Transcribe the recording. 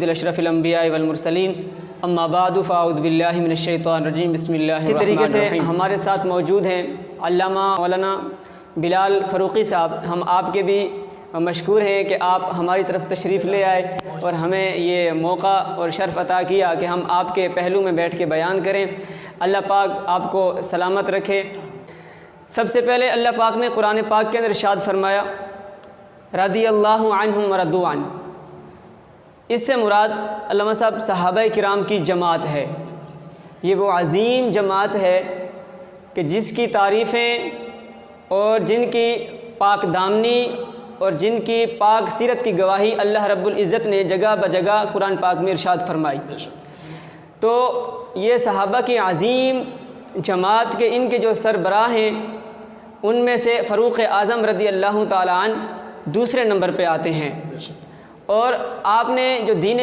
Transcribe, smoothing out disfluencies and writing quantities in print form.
اشرف الانبیاء والمرسلین اما بعد فاعوذ باللہ من الشیطان الرجیم بسم اللہ الرحمن الرحیم۔ اسی طریقے سے ہمارے ساتھ موجود ہیں علامہ مولانا بلال فروقی صاحب۔ ہم آپ کے بھی مشکور ہیں کہ آپ ہماری طرف تشریف لے آئے اور ہمیں یہ موقع اور شرف عطا کیا کہ ہم آپ کے پہلو میں بیٹھ کے بیان کریں۔ اللہ پاک آپ کو سلامت رکھے۔ سب سے پہلے اللہ پاک نے قرآن پاک کے اندر ارشاد فرمایا رضی اللہ عنہم ورضوا عنہ۔ اس سے مراد علامہ صاحب صحابہ کرام کی جماعت ہے۔ یہ وہ عظیم جماعت ہے کہ جس کی تعریفیں اور جن کی پاک دامنی اور جن کی پاک سیرت کی گواہی اللہ رب العزت نے جگہ بجگہ قرآن پاک میں ارشاد فرمائی۔ تو یہ صحابہ کی عظیم جماعت کے ان کے جو سربراہ ہیں ان میں سے فاروق اعظم رضی اللہ تعالیٰ عنہ دوسرے نمبر پہ آتے ہیں۔ اور آپ نے جو دین